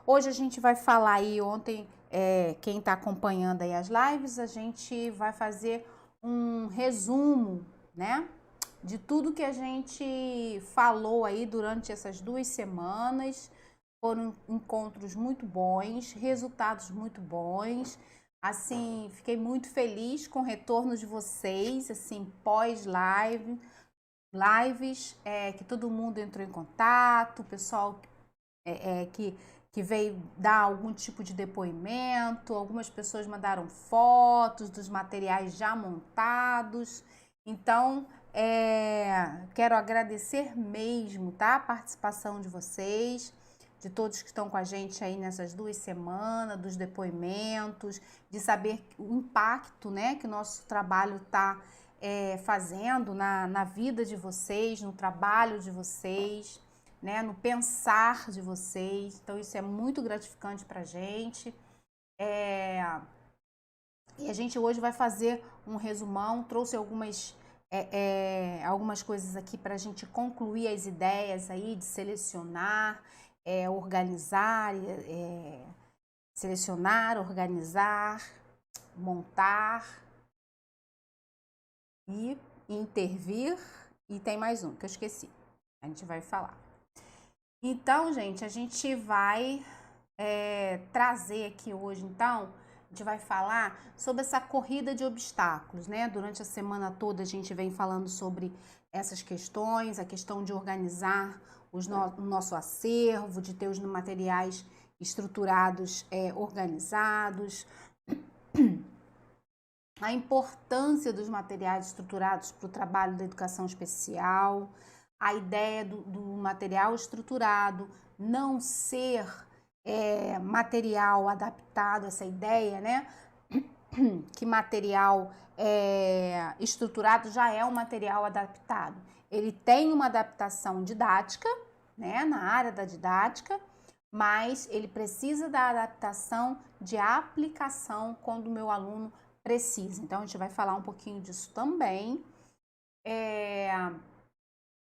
Hoje a gente vai falar aí, ontem, quem está acompanhando aí as lives, a gente vai fazer um resumo, né? De tudo que a gente falou aí durante essas 2 semanas. Foram encontros muito bons, resultados muito bons. Assim, fiquei muito feliz com o retorno de vocês, assim, lives, que todo mundo entrou em contato, o pessoal que veio dar algum tipo de depoimento, algumas pessoas mandaram fotos dos materiais já montados. Então, quero agradecer mesmo, tá? A participação de vocês, de todos que estão com a gente aí nessas 2 semanas, dos depoimentos, de saber o impacto, né, que o nosso trabalho está fazendo na vida de vocês, no trabalho de vocês, né, no pensar de vocês. Então, isso é muito gratificante para a gente. E a gente hoje vai fazer um resumão, trouxe algumas coisas aqui para a gente concluir as ideias aí de selecionar, organizar, selecionar, organizar, montar e intervir. E tem mais um que eu esqueci, a gente vai falar. Então, gente, a gente vai trazer aqui hoje, então, a gente vai falar sobre essa corrida de obstáculos, né? Durante a semana toda a gente vem falando sobre essas questões, a questão de organizar o nosso acervo, de ter os materiais estruturados, organizados, a importância dos materiais estruturados para o trabalho da educação especial, a ideia do material estruturado não ser material adaptado, essa ideia, né? Que material estruturado já é um material adaptado. Ele tem uma adaptação didática, né, na área da didática, mas ele precisa da adaptação de aplicação quando o meu aluno precisa. Então, a gente vai falar um pouquinho disso também.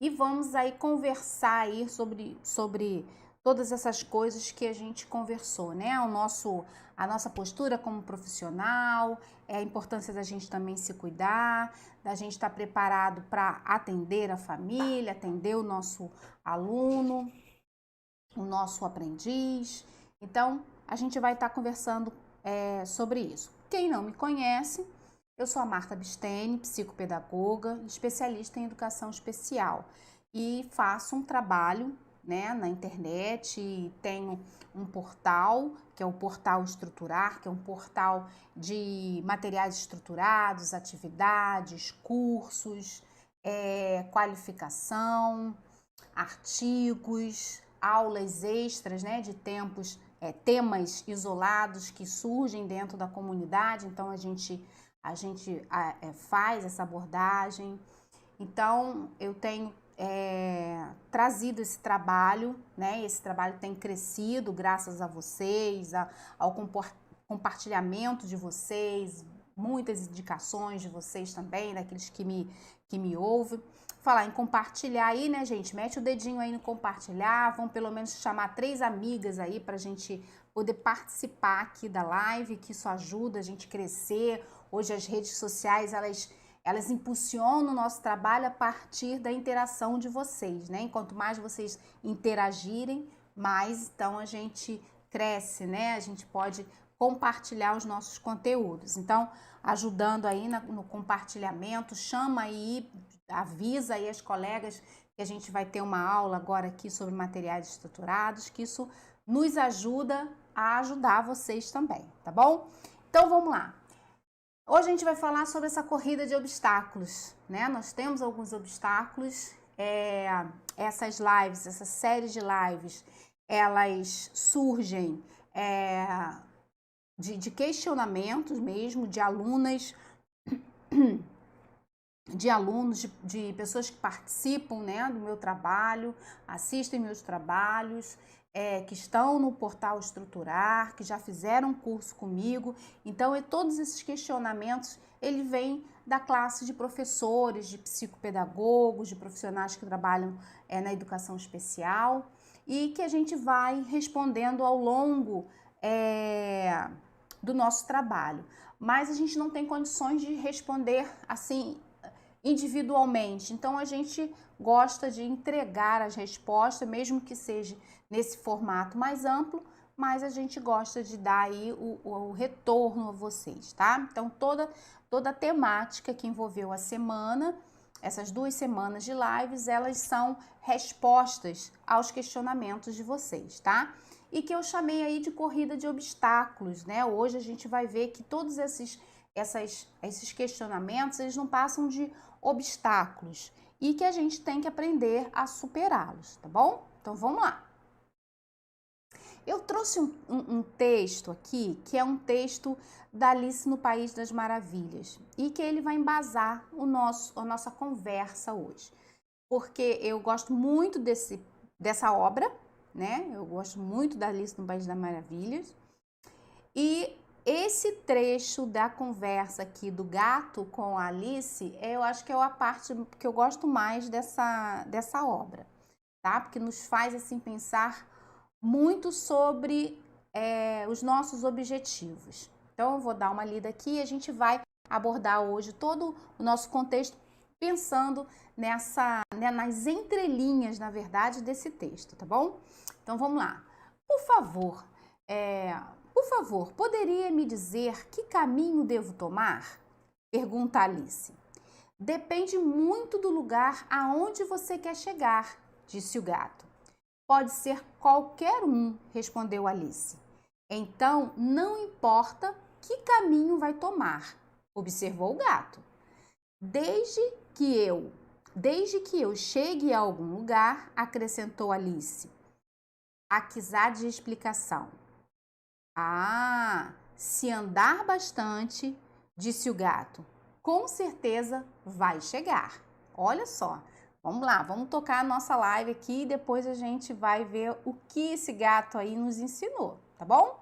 E vamos aí conversar aí sobre todas essas coisas que a gente conversou, né? A nossa postura como profissional, a importância da gente também se cuidar, da gente estar preparado para atender a família, atender o nosso aluno, o nosso aprendiz. Então, a gente vai estar conversando sobre isso. Quem não me conhece, eu sou a Marta Bistene, psicopedagoga, especialista em educação especial e faço um trabalho, né, na internet. Tenho um portal, que é o Portal Estruturar, que é um portal de materiais estruturados, atividades, cursos, qualificação, artigos, aulas extras, né, de temas isolados que surgem dentro da comunidade. Então, a gente faz essa abordagem. Então, eu tenho trazido esse trabalho, né? Esse trabalho tem crescido graças a vocês, ao compartilhamento de vocês, muitas indicações de vocês também, daqueles que me ouvem. Falar em compartilhar aí, né, gente? Mete o dedinho aí no compartilhar, vão pelo menos chamar 3 amigas aí pra gente poder participar aqui da live, que isso ajuda a gente crescer. Hoje as redes sociais, elas impulsionam o nosso trabalho a partir da interação de vocês, né? Enquanto mais vocês interagirem, mais então a gente cresce, né? A gente pode compartilhar os nossos conteúdos. Então, ajudando aí no compartilhamento, chama aí, avisa aí as colegas que a gente vai ter uma aula agora aqui sobre materiais estruturados, que isso nos ajuda a ajudar vocês também, tá bom? Então, vamos lá. Hoje a gente vai falar sobre essa corrida de obstáculos, né? Nós temos alguns obstáculos, essas lives, essa série de lives, elas surgem de questionamentos mesmo, de alunas, de alunos, de pessoas que participam, né, do meu trabalho, assistem meus trabalhos, que estão no Portal Estruturar, que já fizeram um curso comigo. Então, todos esses questionamentos, ele vem da classe de professores, de psicopedagogos, de profissionais que trabalham na educação especial. e que a gente vai respondendo ao longo do nosso trabalho. Mas a gente não tem condições de responder assim individualmente. Então a gente gosta de entregar as respostas, mesmo que seja nesse formato mais amplo, mas a gente gosta de dar aí o retorno a vocês, tá? Então toda a temática que envolveu a semana, essas 2 semanas de lives, elas são respostas aos questionamentos de vocês, tá? E que eu chamei aí de corrida de obstáculos, né? Hoje a gente vai ver que todos esses questionamentos, eles não passam de obstáculos e que a gente tem que aprender a superá-los, tá bom? Então vamos lá. Eu trouxe um texto aqui, que é um texto da Alice no País das Maravilhas, e que ele vai embasar a nossa conversa hoje. Porque eu gosto muito dessa obra, né? Eu gosto muito da Alice no País das Maravilhas. E esse trecho da conversa aqui do gato com a Alice, eu acho que é a parte que eu gosto mais dessa obra, tá? Porque nos faz, assim, pensar muito sobre os nossos objetivos. Então, eu vou dar uma lida aqui e a gente vai abordar hoje todo o nosso contexto pensando nas entrelinhas, na verdade, desse texto, tá bom? Então, vamos lá. Por favor, poderia me dizer que caminho devo tomar? Pergunta Alice. Depende muito do lugar aonde você quer chegar, disse o gato. Pode ser qualquer um, respondeu Alice. Então, não importa que caminho vai tomar, observou o gato. Desde que eu chegue a algum lugar, acrescentou Alice. Aquisá de explicação. Ah, se andar bastante, disse o gato, com certeza vai chegar. Olha só, vamos lá, vamos tocar a nossa live aqui e depois a gente vai ver o que esse gato aí nos ensinou, tá bom?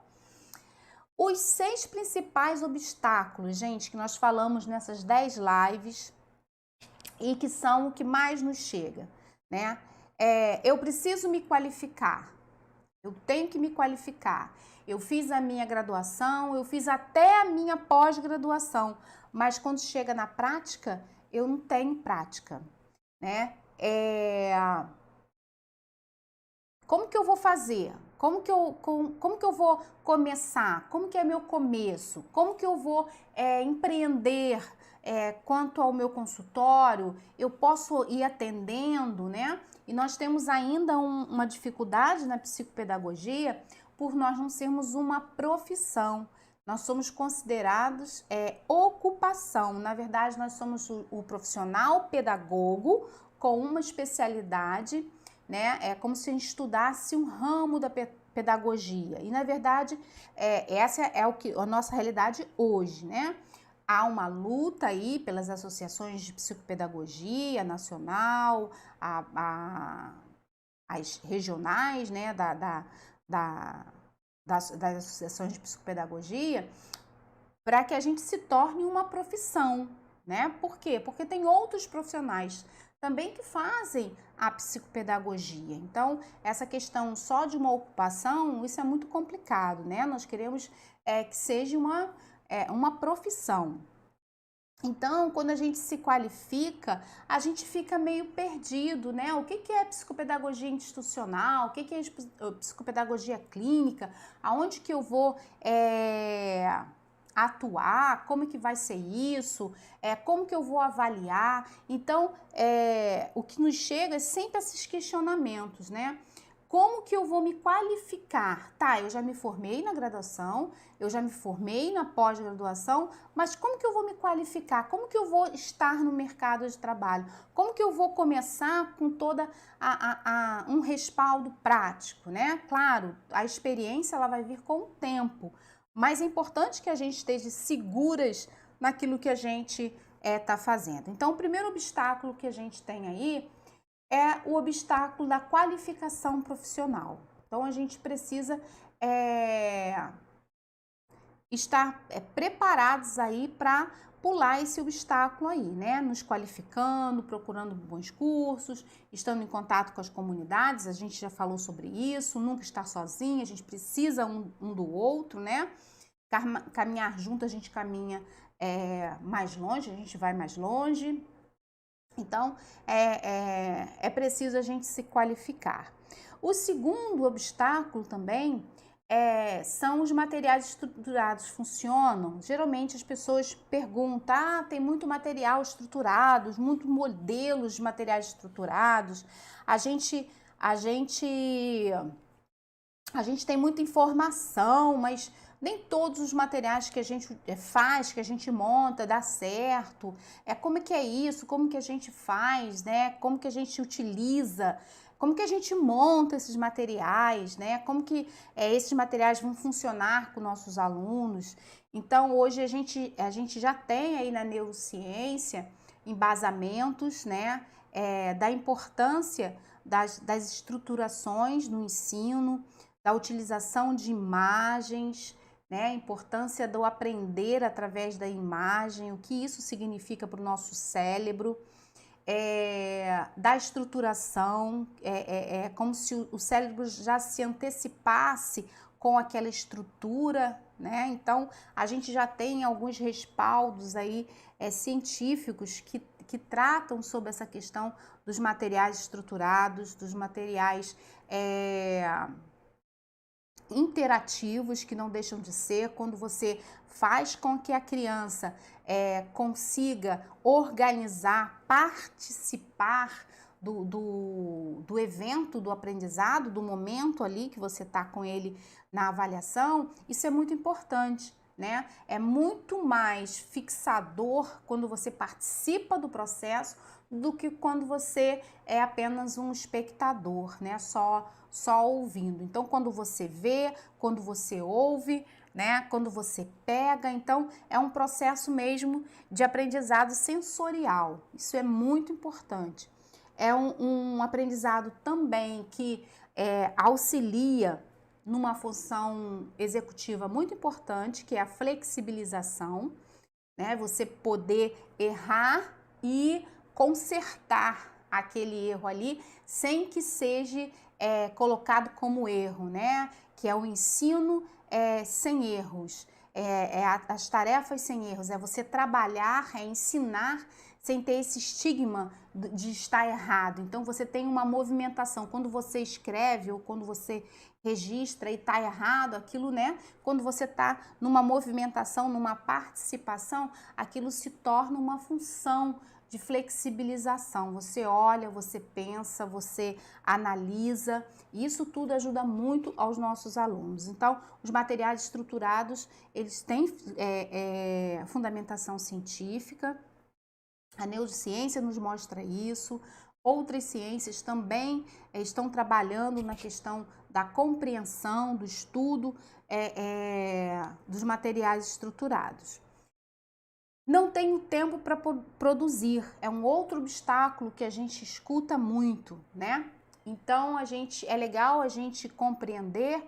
Os 6 principais obstáculos, gente, que nós falamos nessas 10 lives e que são o que mais nos chega, né? Eu preciso me qualificar, eu tenho que me qualificar. Eu fiz a minha graduação, eu fiz até a minha pós-graduação, mas quando chega na prática, eu não tenho prática, né? Como que eu vou fazer? Como que eu vou começar? Como que é meu começo? Como que eu vou empreender quanto ao meu consultório? Eu posso ir atendendo, né? E nós temos ainda uma dificuldade na psicopedagogia por nós não sermos uma profissão. Nós somos considerados ocupação. Na verdade, nós somos o profissional pedagogo com uma especialidade, né? É como se a gente estudasse um ramo da pedagogia. E, na verdade, essa é a nossa realidade hoje, né? Há uma luta aí pelas associações de psicopedagogia nacional, as regionais, né, das associações de psicopedagogia, para que a gente se torne uma profissão, né? Por quê? Porque tem outros profissionais também que fazem a psicopedagogia. Então, essa questão só de uma ocupação, isso é muito complicado, né? Nós queremos que seja uma profissão. Então, quando a gente se qualifica, a gente fica meio perdido, né? O que é psicopedagogia institucional? O que é psicopedagogia clínica? Aonde que eu vou atuar? Como que vai ser isso? Como que eu vou avaliar? Então, o que nos chega é sempre esses questionamentos, né? Como que eu vou me qualificar? Tá, eu já me formei na graduação, eu já me formei na pós-graduação, mas como que eu vou me qualificar? Como que eu vou estar no mercado de trabalho? Como que eu vou começar com toda um respaldo prático, né? Claro, a experiência ela vai vir com o tempo, mas é importante que a gente esteja seguras naquilo que a gente está fazendo. Então, o primeiro obstáculo que a gente tem aí é o obstáculo da qualificação profissional. Então, a gente precisa estar preparados aí para pular esse obstáculo aí, né? Nos qualificando, procurando bons cursos, estando em contato com as comunidades, a gente já falou sobre isso, nunca estar sozinho, a gente precisa um do outro, né? Caminhar junto, a gente caminha mais longe, a gente vai mais longe. Então, é preciso a gente se qualificar. O segundo obstáculo também são os materiais estruturados. Funcionam? Geralmente as pessoas perguntam, tem muito material estruturado, muitos modelos de materiais estruturados. A gente tem muita informação, mas nem todos os materiais que a gente faz, que a gente monta, dá certo. Como é que é isso? Como que a gente faz, né? Como que a gente utiliza? Como que a gente monta esses materiais, né? Como que esses materiais vão funcionar com nossos alunos? Então, hoje a gente já tem aí na neurociência embasamentos, né? Da importância das estruturações no ensino, da utilização de imagens, né? A importância do aprender através da imagem, o que isso significa para o nosso cérebro, da estruturação, como se o cérebro já se antecipasse com aquela estrutura, né? Então, a gente já tem alguns respaldos aí científicos que tratam sobre essa questão dos materiais estruturados, dos materiais interativos, que não deixam de ser, quando você faz com que a criança consiga organizar, participar do evento do aprendizado, do momento ali que você está com ele na avaliação, isso é muito importante, né? É muito mais fixador quando você participa do processo do que quando você é apenas um espectador, né? Só ouvindo. Então, quando você vê, quando você ouve, né? Quando você pega, então é um processo mesmo de aprendizado sensorial. Isso é muito importante. É um aprendizado também que auxilia numa função executiva muito importante, que é a flexibilização, né? Você poder errar e consertar aquele erro ali sem que seja colocado como erro, né? Que é o ensino sem erros, as tarefas sem erros, é você trabalhar, ensinar sem ter esse estigma de estar errado. Então você tem uma movimentação, quando você escreve ou quando você registra e está errado, aquilo, né? Quando você está numa movimentação, numa participação, aquilo se torna uma função de flexibilização. Você olha, você pensa, você analisa, e isso tudo ajuda muito aos nossos alunos. Então, os materiais estruturados, eles têm fundamentação científica, a neurociência nos mostra isso, outras ciências também estão trabalhando na questão da compreensão, do estudo dos materiais estruturados. Não tenho tempo para produzir, é um outro obstáculo que a gente escuta muito, né? Então, é legal a gente compreender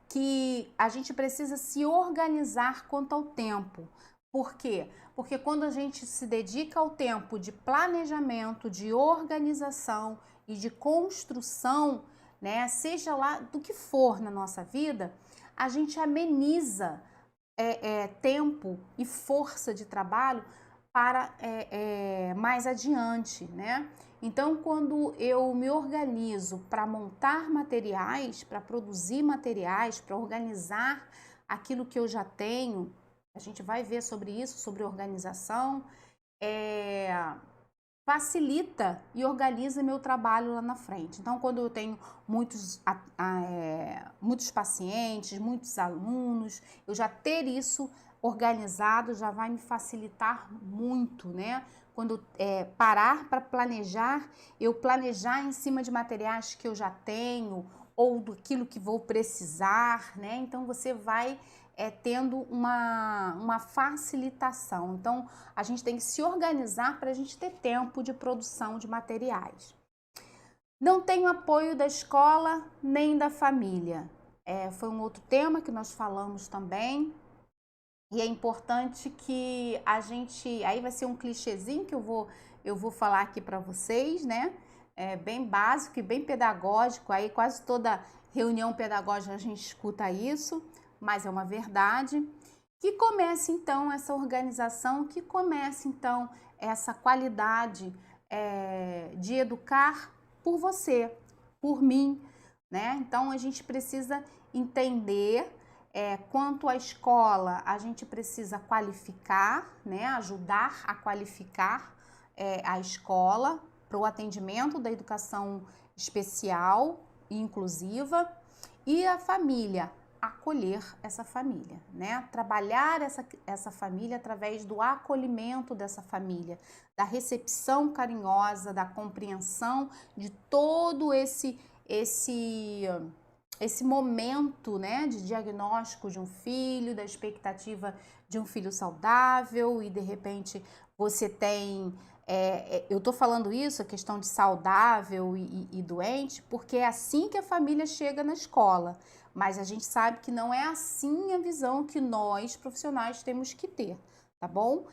que a gente precisa se organizar quanto ao tempo. Por quê? Porque quando a gente se dedica ao tempo de planejamento, de organização e de construção, né, seja lá do que for na nossa vida, a gente ameniza tempo e força de trabalho para mais adiante, né? Então, quando eu me organizo para montar materiais, para produzir materiais, para organizar aquilo que eu já tenho, a gente vai ver sobre isso, sobre organização, facilita e organiza meu trabalho lá na frente. Então, quando eu tenho muitos pacientes, muitos alunos, eu já ter isso organizado já vai me facilitar muito, né? Quando parar para planejar, eu planejar em cima de materiais que eu já tenho ou daquilo que vou precisar, né? Então, você vai tendo uma facilitação. Então, a gente tem que se organizar para a gente ter tempo de produção de materiais. Não tenho apoio da escola nem da família. Foi um outro tema que nós falamos também. E é importante que a gente, aí vai ser um clichêzinho que eu vou falar aqui para vocês, né? É bem básico e bem pedagógico, aí quase toda reunião pedagógica a gente escuta isso, mas é uma verdade. Que comece então essa organização, que comece então essa qualidade de educar por você, por mim, né? Então a gente precisa entender quanto à escola, a gente precisa qualificar, né? Ajudar a qualificar a escola para o atendimento da educação especial e inclusiva, e a família, acolher essa família, né? Trabalhar essa família através do acolhimento dessa família, da recepção carinhosa, da compreensão de todo esse momento, né, de diagnóstico de um filho, da expectativa de um filho saudável, e de repente você tem eu tô falando isso, a questão de saudável e doente, porque é assim que a família chega na escola. Mas a gente sabe que não é assim a visão que nós, profissionais, temos que ter, tá bom?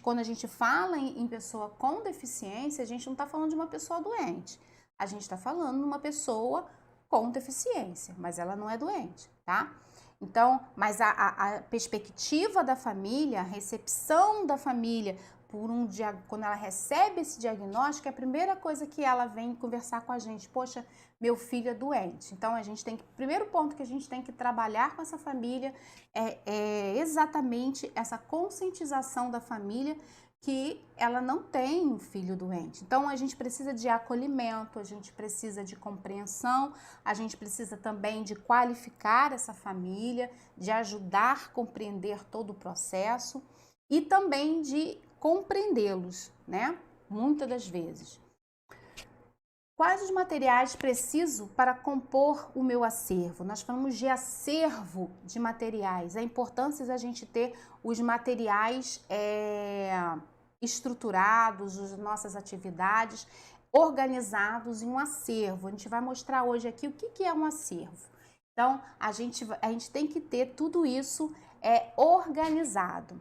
Quando a gente fala em pessoa com deficiência, a gente não está falando de uma pessoa doente. A gente está falando de uma pessoa com deficiência, mas ela não é doente, tá? Então, mas a perspectiva da família, a recepção da família quando ela recebe esse diagnóstico, é a primeira coisa que ela vem conversar com a gente: poxa, meu filho é doente. Então o primeiro ponto que a gente tem que trabalhar com essa família é exatamente essa conscientização da família que ela não tem um filho doente. Então a gente precisa de acolhimento, a gente precisa de compreensão, a gente precisa também de qualificar essa família, de ajudar a compreender todo o processo e também de compreendê-los, né? Muitas das vezes. Quais os materiais preciso para compor o meu acervo? Nós falamos de acervo de materiais. A importância da gente ter os materiais estruturados, as nossas atividades organizados em um acervo. A gente vai mostrar hoje aqui o que é um acervo. Então, a gente tem que ter tudo isso organizado.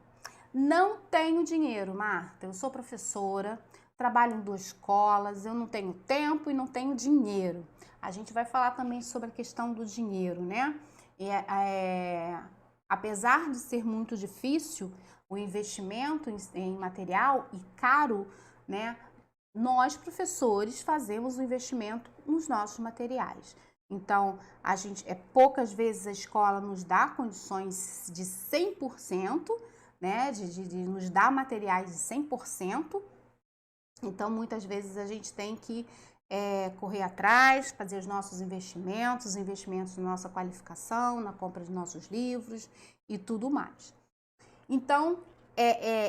Não tenho dinheiro, Marta. Eu sou professora, trabalho em 2 escolas, eu não tenho tempo e não tenho dinheiro. A gente vai falar também sobre a questão do dinheiro, né? Apesar de ser muito difícil o investimento em material e caro, né? Nós, professores, fazemos o investimento nos nossos materiais. Então, poucas vezes a escola nos dá condições de 100%, né, de nos dar materiais de 100%. Então, muitas vezes a gente tem que correr atrás, fazer os nossos investimentos na nossa qualificação, na compra de nossos livros e tudo mais. Então,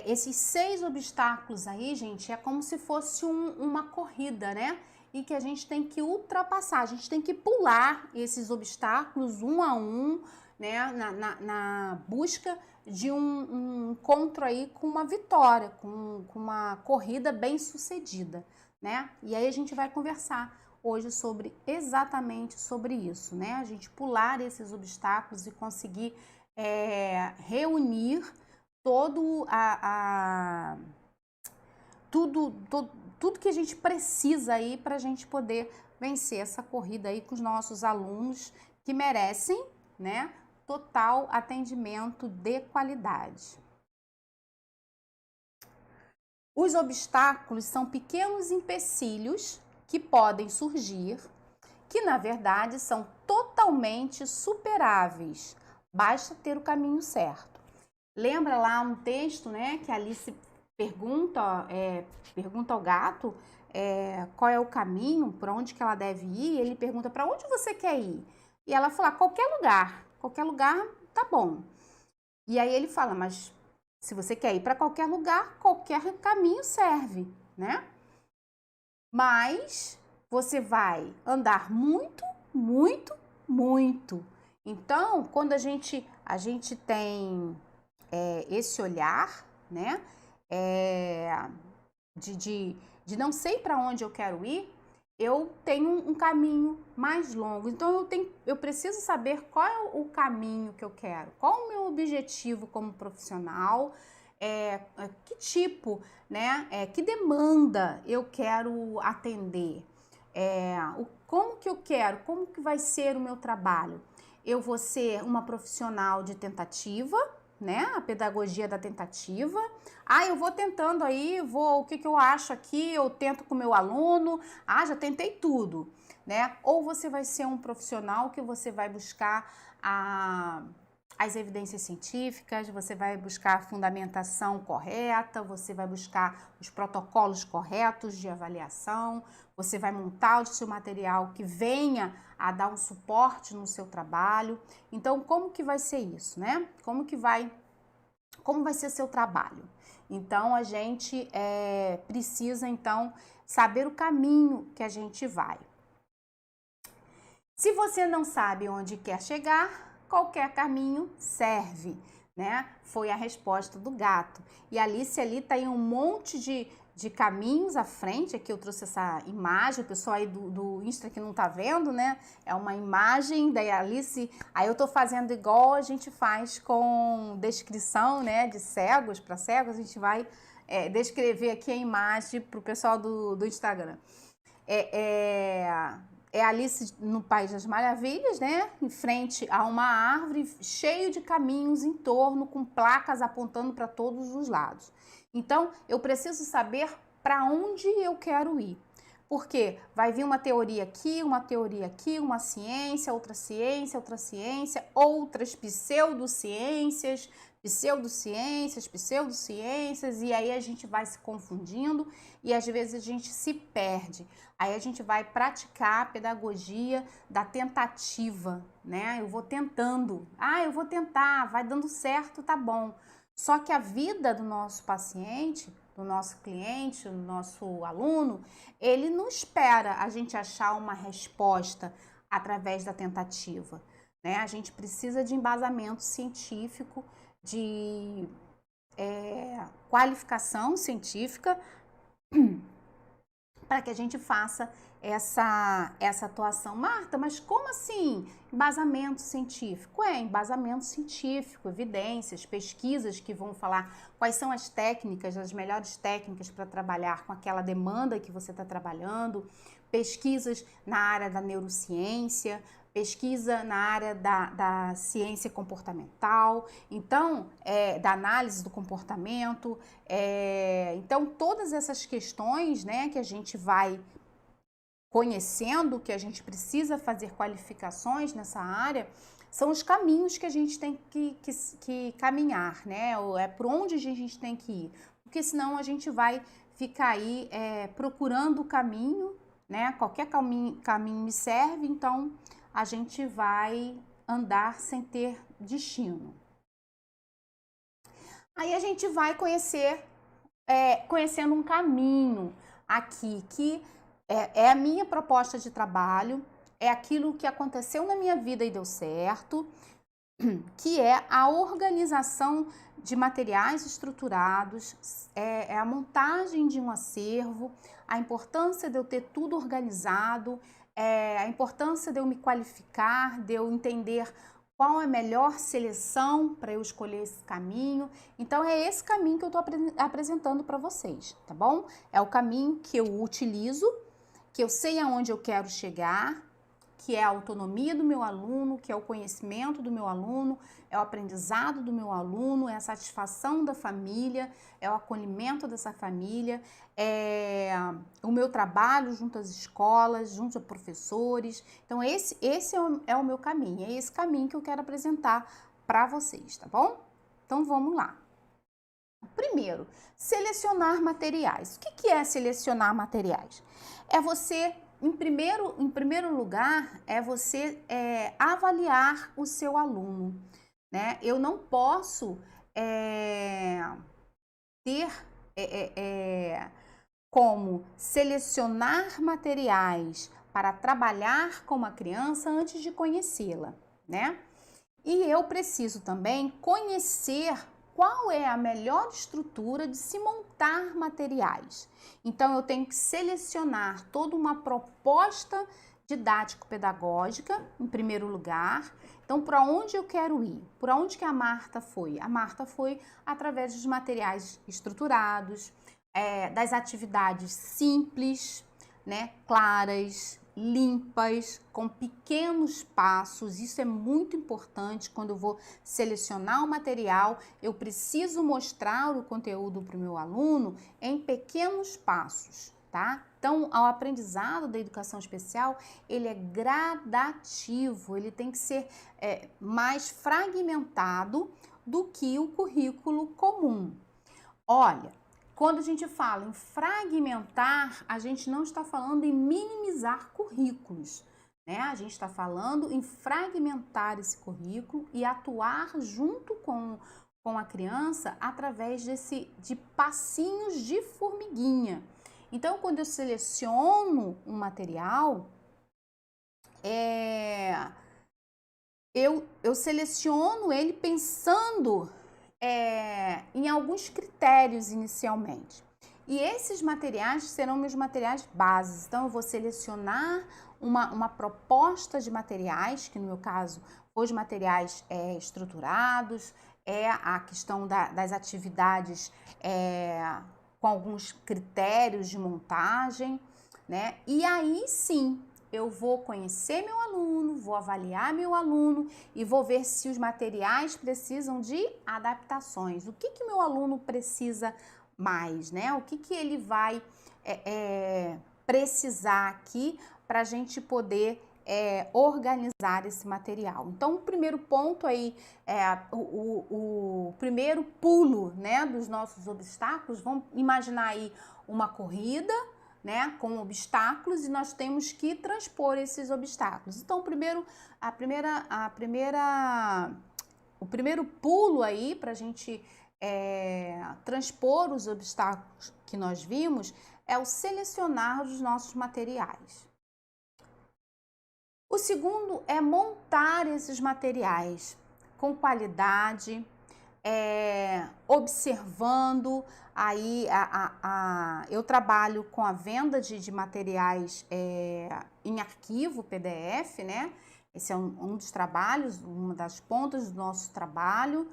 esses 6 obstáculos aí, gente, é como se fosse uma corrida, né? E que a gente tem que ultrapassar, a gente tem que pular esses obstáculos um a um, né? Na busca de um encontro aí com uma vitória, com uma corrida bem sucedida, né? E aí a gente vai conversar hoje exatamente sobre isso, né? A gente pular esses obstáculos e conseguir reunir tudo que a gente precisa aí para a gente poder vencer essa corrida aí com os nossos alunos que merecem, né, total atendimento de qualidade. Os obstáculos são pequenos empecilhos que podem surgir, que na verdade são totalmente superáveis, basta ter o caminho certo. Lembra lá um texto, né, que Alice pergunta ao gato qual é o caminho, para onde que ela deve ir. Ele pergunta: para onde você quer ir? E ela fala: qualquer lugar tá bom. E aí ele fala: mas se você quer ir para qualquer lugar, qualquer caminho serve, né? Mas você vai andar muito, muito, muito. Então, quando a gente tem esse olhar, né, de não sei para onde eu quero ir, eu tenho um caminho mais longo. Então eu preciso saber qual é o caminho que eu quero, qual o meu objetivo como profissional, que tipo, né, que demanda eu quero atender, como que eu quero, como que vai ser o meu trabalho. Eu vou ser uma profissional de tentativa, né? A pedagogia da tentativa. Eu vou tentando aí, o que eu acho aqui, eu tento com o meu aluno, já tentei tudo, né? Ou você vai ser um profissional que você vai buscar as evidências científicas, você vai buscar a fundamentação correta, você vai buscar os protocolos corretos de avaliação, você vai montar o seu material que venha a dar um suporte no seu trabalho. Então, como que vai ser isso, né? Como vai ser seu trabalho? Então, a gente precisa, então, saber o caminho que a gente vai. Se você não sabe onde quer chegar, qualquer caminho serve, né? Foi a resposta do gato. E a Alice ali tá em um monte de caminhos à frente. Aqui eu trouxe essa imagem, o pessoal aí do Insta que não tá vendo, né? É uma imagem da Alice. Aí eu tô fazendo igual a gente faz com descrição, né? De cegos para cegos, a gente vai descrever aqui a imagem pro pessoal do Instagram. É Alice no País das Maravilhas, né? Em frente a uma árvore, cheio de caminhos em torno, com placas apontando para todos os lados. Então, eu preciso saber para onde eu quero ir. Porque vai vir uma teoria aqui, uma ciência, outra ciência, outras pseudociências, e aí a gente vai se confundindo e às vezes a gente se perde. Aí a gente vai praticar a pedagogia da tentativa, né? Eu vou tentando, eu vou tentar, vai dando certo, tá bom. Só que a vida do nosso paciente, do nosso cliente, do nosso aluno, ele não espera a gente achar uma resposta através da tentativa, né? A gente precisa de embasamento científico, de qualificação científica para que a gente faça essa atuação. Marta, mas como assim embasamento científico? Embasamento científico, evidências, pesquisas que vão falar quais são as técnicas, as melhores técnicas para trabalhar com aquela demanda que você está trabalhando, pesquisas na área da neurociência, pesquisa na área da ciência comportamental, então, da análise do comportamento. Então, todas essas questões, né, que a gente vai conhecendo, que a gente precisa fazer qualificações nessa área, são os caminhos que a gente tem que caminhar, né? É por onde a gente tem que ir, porque senão a gente vai ficar aí procurando o caminho, né? Qualquer caminho me serve, então a gente vai andar sem ter destino. Aí a gente vai conhecendo um caminho aqui, que é a minha proposta de trabalho, é aquilo que aconteceu na minha vida e deu certo, que é a organização de materiais estruturados, é a montagem de um acervo, a importância de eu ter tudo organizado, a importância de eu me qualificar, de eu entender qual é a melhor seleção para eu escolher esse caminho. Então, é esse caminho que eu estou apresentando para vocês, tá bom? É o caminho que eu utilizo, que eu sei aonde eu quero chegar, que é a autonomia do meu aluno, que é o conhecimento do meu aluno, é o aprendizado do meu aluno, é a satisfação da família, é o acolhimento dessa família, é o meu trabalho junto às escolas, junto a professores. Então, esse é o meu caminho, é esse caminho que eu quero apresentar para vocês, tá bom? Então, vamos lá. Primeiro, selecionar materiais. O que é selecionar materiais? É você, em primeiro lugar, é você avaliar o seu aluno, né? Eu não posso ter como selecionar materiais para trabalhar com uma criança antes de conhecê-la, né? E eu preciso também conhecer qual é a melhor estrutura de se montar materiais. Então, eu tenho que selecionar toda uma proposta didático-pedagógica, em primeiro lugar. Então, para onde eu quero ir? Por onde que a Marta foi? A Marta foi através dos materiais estruturados, das atividades simples, né, claras, limpas, com pequenos passos. Isso é muito importante quando eu vou selecionar o material. Eu preciso mostrar o conteúdo para o meu aluno em pequenos passos, tá? Então, o aprendizado da educação especial, ele é gradativo, ele tem que ser mais fragmentado do que o currículo comum. Olha, quando a gente fala em fragmentar, a gente não está falando em minimizar currículos, né? A gente está falando em fragmentar esse currículo e atuar junto com a criança através de passinhos de formiguinha. Então, quando eu seleciono um material, eu seleciono ele pensando em alguns critérios inicialmente. E esses materiais serão meus materiais bases. Então, eu vou selecionar uma proposta de materiais, que no meu caso, os materiais estruturados, a questão das atividades com alguns critérios de montagem, né? E aí sim, eu vou conhecer meu aluno, vou avaliar meu aluno e vou ver se os materiais precisam de adaptações. O que meu aluno precisa mais, né? O que ele vai precisar aqui para a gente poder organizar esse material. Então, o primeiro ponto aí, o primeiro pulo, né, dos nossos obstáculos, vamos imaginar aí uma corrida, né, com obstáculos, e nós temos que transpor esses obstáculos. Então, o primeiro pulo aí para a gente transpor os obstáculos que nós vimos é o selecionar os nossos materiais. O segundo é montar esses materiais com qualidade, observando. Aí eu trabalho com a venda de materiais em arquivo PDF, né? Esse é um dos trabalhos, uma das pontas do nosso trabalho.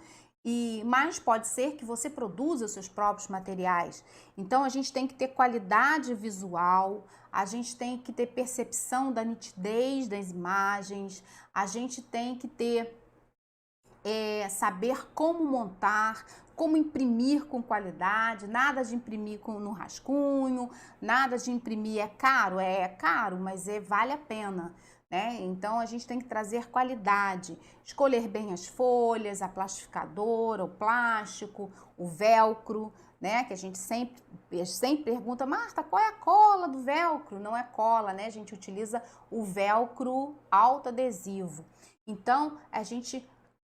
Mas pode ser que você produza os seus próprios materiais. Então, a gente tem que ter qualidade visual, a gente tem que ter percepção da nitidez das imagens, a gente tem que ter saber como montar, como imprimir com qualidade, nada de imprimir no rascunho, nada de imprimir é caro, mas vale a pena. Né? Então, a gente tem que trazer qualidade, escolher bem as folhas, a plastificadora, o plástico, o velcro, né? Que a gente sempre pergunta, Marta, qual é a cola do velcro? Não é cola, né? A gente utiliza o velcro autoadesivo. Então,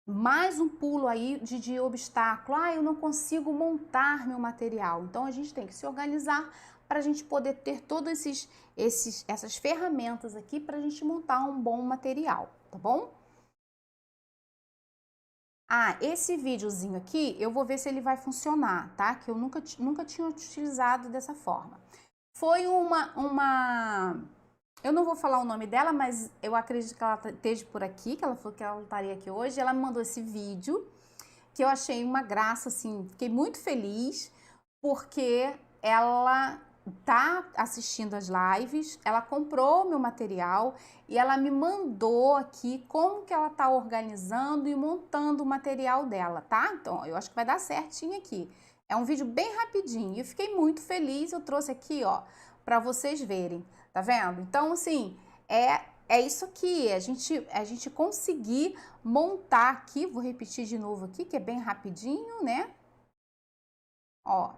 mais um pulo aí de obstáculo. Eu não consigo montar meu material. Então, a gente tem que se organizar para a gente poder ter todas essas ferramentas aqui para a gente montar um bom material, tá bom? Esse videozinho aqui, eu vou ver se ele vai funcionar, tá? Que eu nunca tinha utilizado dessa forma. Foi eu não vou falar o nome dela, mas eu acredito que ela esteja por aqui, que ela falou que ela estaria aqui hoje. Ela me mandou esse vídeo, que eu achei uma graça, assim, fiquei muito feliz, porque ela tá assistindo as lives, ela comprou meu material e ela me mandou aqui como que ela tá organizando e montando o material dela, tá? Então, eu acho que vai dar certinho aqui. É um vídeo bem rapidinho e eu fiquei muito feliz, eu trouxe aqui, ó, para vocês verem, tá vendo? Então, assim, é isso aqui, a gente conseguir montar aqui, vou repetir de novo aqui, que é bem rapidinho, né? Ó,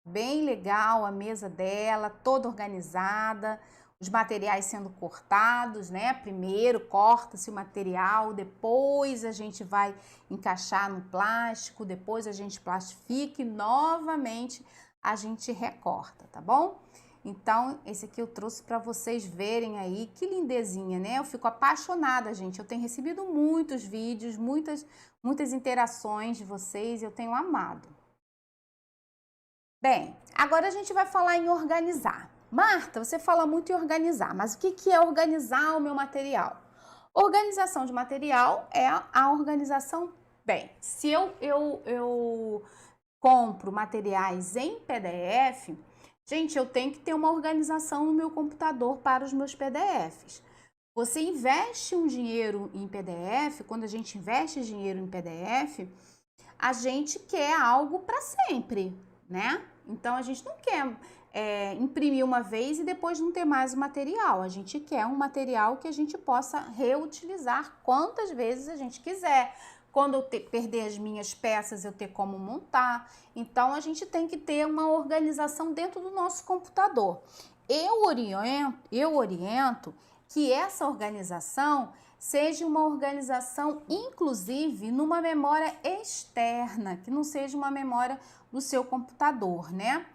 bem legal a mesa dela, toda organizada, os materiais sendo cortados, né? Primeiro corta-se o material, depois a gente vai encaixar no plástico, depois a gente plastifica e novamente a gente recorta, tá bom? Então, esse aqui eu trouxe para vocês verem aí, que lindezinha, né? Eu fico apaixonada, gente. Eu tenho recebido muitos vídeos, muitas interações de vocês, e eu tenho amado. Bem, agora a gente vai falar em organizar. Marta, você fala muito em organizar, mas o que é organizar o meu material? Organização de material é a organização. Bem, se eu compro materiais em PDF, gente, eu tenho que ter uma organização no meu computador para os meus PDFs. Você investe um dinheiro em PDF, quando a gente investe dinheiro em PDF, a gente quer algo para sempre, né? Então a gente não quer imprimir uma vez e depois não ter mais o material. A gente quer um material que a gente possa reutilizar quantas vezes a gente quiser. Quando eu perder as minhas peças, eu ter como montar. Então a gente tem que ter uma organização dentro do nosso computador. Eu oriento que essa organização seja uma organização, inclusive, numa memória externa, que não seja uma memória do seu computador, né?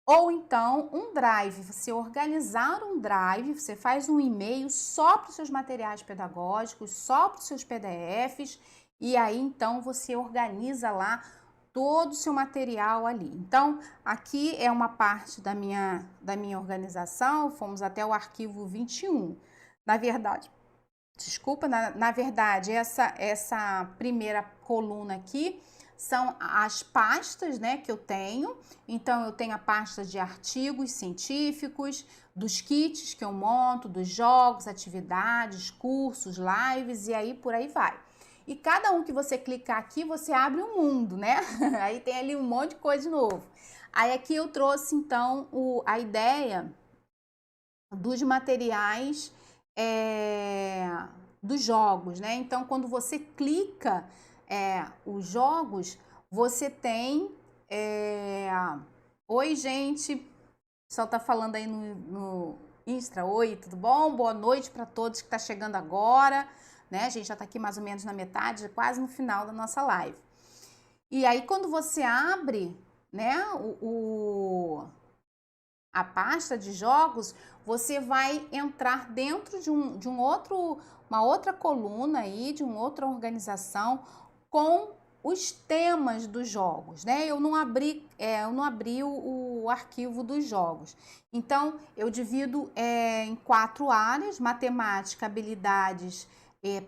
Ou então um drive, você organizar um drive, você faz um e-mail só para os seus materiais pedagógicos, só para os seus PDFs, e aí então você organiza lá todo o seu material ali. Então, aqui é uma parte da minha organização, fomos até o arquivo 21. Na verdade, desculpa, na verdade, essa primeira coluna aqui são as pastas, né, que eu tenho. Então, eu tenho a pasta de artigos científicos, dos kits que eu monto, dos jogos, atividades, cursos, lives e aí por aí vai. E cada um que você clicar aqui, você abre um mundo, né? Aí tem ali um monte de coisa de novo. Aí aqui eu trouxe, então, a ideia dos materiais dos jogos, né? Então, quando você clica os jogos, você tem... Oi, gente! O pessoal tá falando aí no Insta. Oi, tudo bom? Boa noite para todos que tá chegando agora, né? A gente já tá aqui mais ou menos na metade, quase no final da nossa live. E aí, quando você abre, né, a pasta de jogos, você vai entrar dentro de uma outra coluna aí, de uma outra organização com os temas dos jogos, né? Eu não abri o arquivo dos jogos. Então, eu divido em 4 áreas: matemática, habilidades,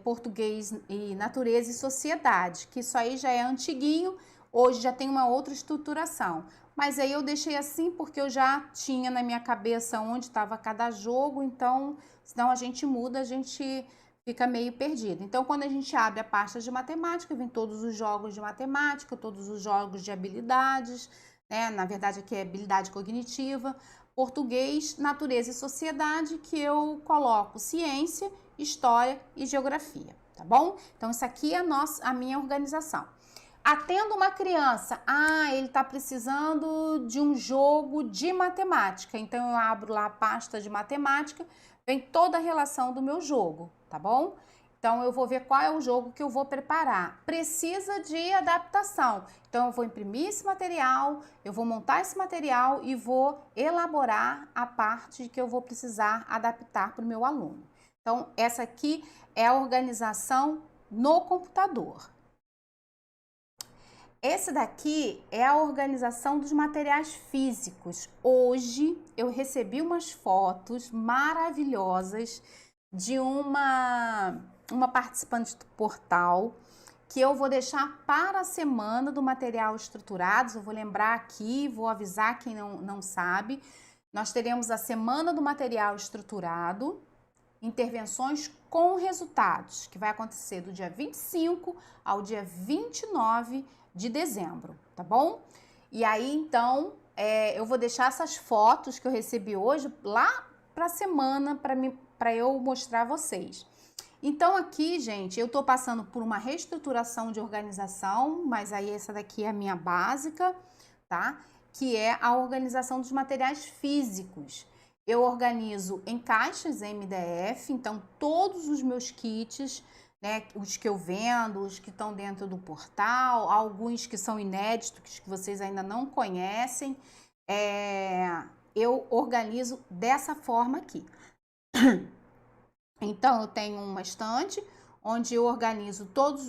português e natureza e sociedade, que isso aí já é antiguinho, hoje já tem uma outra estruturação. Mas aí eu deixei assim porque eu já tinha na minha cabeça onde estava cada jogo, então, senão a gente muda, a gente fica meio perdido. Então, quando a gente abre a pasta de matemática, vem todos os jogos de matemática, todos os jogos de habilidades, né? Na verdade, aqui é habilidade cognitiva, português, natureza e sociedade, que eu coloco ciência, história e geografia, tá bom? Então, isso aqui é a minha organização. Atendo uma criança, ele está precisando de um jogo de matemática, então eu abro lá a pasta de matemática, vem toda a relação do meu jogo, tá bom? Então eu vou ver qual é o jogo que eu vou preparar. Precisa de adaptação, então eu vou imprimir esse material, eu vou montar esse material e vou elaborar a parte que eu vou precisar adaptar para o meu aluno. Então essa aqui é a organização no computador. Esse daqui é a organização dos materiais físicos. Hoje eu recebi umas fotos maravilhosas de uma participante do portal que eu vou deixar para a semana do material estruturados. Eu vou lembrar aqui, vou avisar quem não sabe. Nós teremos a semana do material estruturado, intervenções com resultados, que vai acontecer do dia 25 ao dia 29 de dezembro, tá bom? E aí, então, eu vou deixar essas fotos que eu recebi hoje lá para a semana para eu mostrar a vocês. Então, aqui, gente, eu tô passando por uma reestruturação de organização, mas aí essa daqui é a minha básica, tá? Que é a organização dos materiais físicos. Eu organizo em caixas MDF, então todos os meus kits, né, os que eu vendo, os que estão dentro do portal, alguns que são inéditos, que vocês ainda não conhecem, eu organizo dessa forma aqui. Então, eu tenho uma estante onde eu organizo todos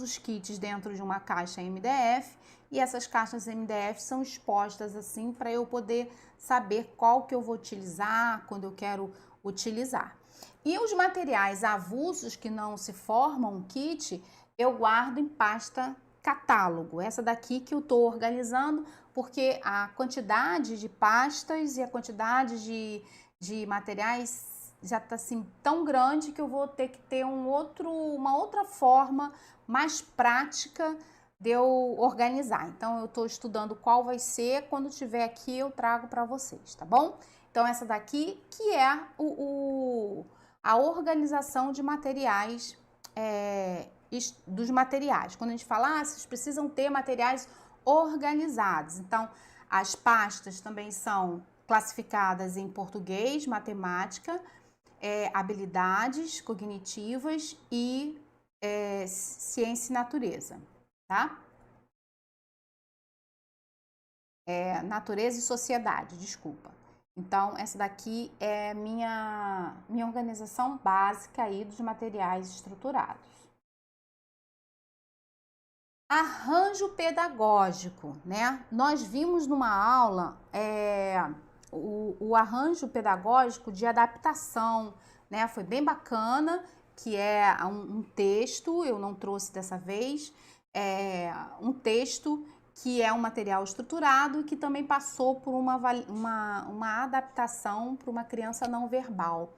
os kits dentro de uma caixa MDF, e essas caixas MDF são expostas assim para eu poder saber qual que eu vou utilizar, quando eu quero utilizar. E os materiais avulsos que não se formam um kit, eu guardo em pasta catálogo. Essa daqui que eu estou organizando, porque a quantidade de pastas e a quantidade de materiais já está assim tão grande que eu vou ter que ter uma outra forma mais prática de eu organizar. Então, eu estou estudando qual vai ser, quando tiver aqui eu trago para vocês, tá bom? Então, essa daqui que é a organização de materiais, dos materiais. Quando a gente fala, vocês precisam ter materiais organizados. Então, as pastas também são classificadas em português, matemática, habilidades cognitivas e ciência e natureza, tá? Natureza e sociedade, desculpa. Então, essa daqui é minha organização básica aí dos materiais estruturados. Arranjo pedagógico, né? Nós vimos numa aula o arranjo pedagógico de adaptação, né? Foi bem bacana, que é um texto, eu não trouxe dessa vez, um texto que é um material estruturado e que também passou por uma adaptação para uma criança não verbal.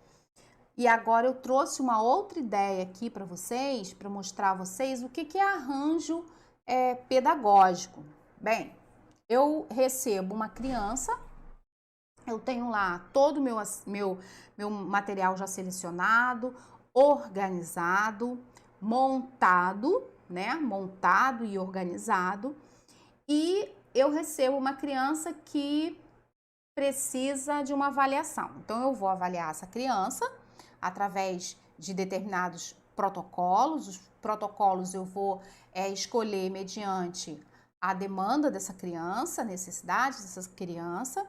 E agora eu trouxe uma outra ideia aqui para vocês, para mostrar a vocês o que é arranjo pedagógico. Bem, eu recebo uma criança, eu tenho lá todo o meu material já selecionado, organizado, montado, né? Montado e organizado. E eu recebo uma criança que precisa de uma avaliação. Então, eu vou avaliar essa criança através de determinados protocolos. Os protocolos eu vou escolher mediante a demanda dessa criança, a necessidade dessa criança,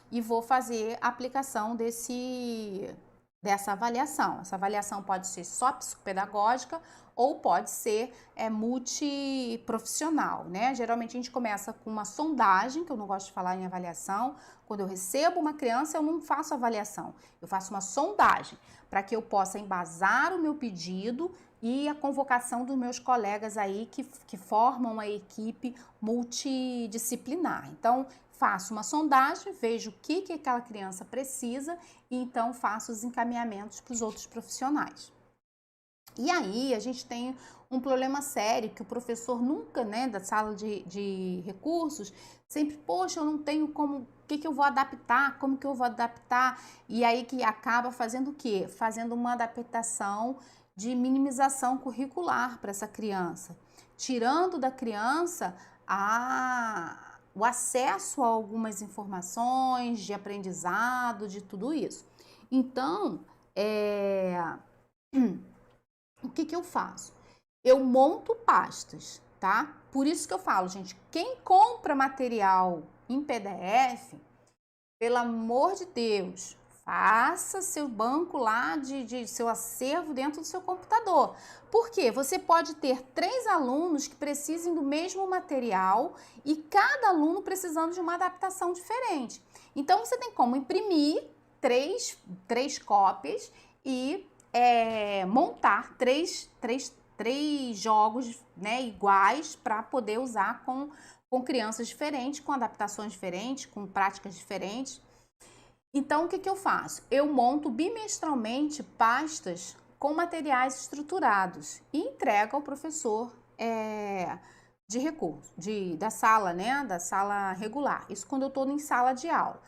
e vou fazer a aplicação dessa avaliação. Essa avaliação pode ser só psicopedagógica ou pode ser multiprofissional, né? Geralmente a gente começa com uma sondagem, que eu não gosto de falar em avaliação. Quando eu recebo uma criança, eu não faço avaliação, eu faço uma sondagem para que eu possa embasar o meu pedido e a convocação dos meus colegas aí que formam a equipe multidisciplinar. Então, faço uma sondagem, vejo o que aquela criança precisa e então faço os encaminhamentos para os outros profissionais. E aí a gente tem um problema sério que o professor nunca, né, da sala de recursos, sempre, poxa, eu não tenho como, o que eu vou adaptar, como que eu vou adaptar? E aí que acaba fazendo o quê? Fazendo uma adaptação de minimização curricular para essa criança, tirando da criança o acesso a algumas informações de aprendizado, de tudo isso. Então, o que eu faço? Eu monto pastas, tá? Por isso que eu falo, gente, quem compra material em PDF, pelo amor de Deus, faça seu banco lá de seu acervo dentro do seu computador. Por quê? Você pode ter 3 alunos que precisem do mesmo material e cada aluno precisando de uma adaptação diferente. Então, você tem como imprimir três cópias e montar três jogos, né, iguais para poder usar com crianças diferentes, com adaptações diferentes, com práticas diferentes. Então, o que eu faço? Eu monto bimestralmente pastas com materiais estruturados e entrego ao professor de recurso, da sala, né, da sala regular. Isso quando eu estou em sala de aula.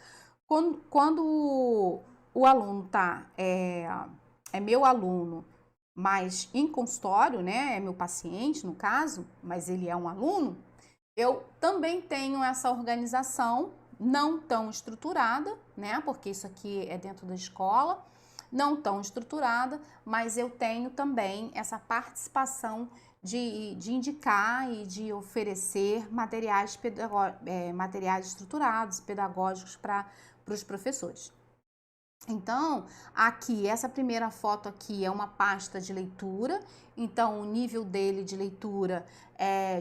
Quando o aluno é meu aluno, mas em consultório, né, é meu paciente no caso, mas ele é um aluno, eu também tenho essa organização não tão estruturada, né, porque isso aqui é dentro da escola, não tão estruturada, mas eu tenho também essa participação de indicar e de oferecer materiais estruturados, pedagógicos para para os professores. Então, aqui, essa primeira foto aqui é uma pasta de leitura, então o nível dele de leitura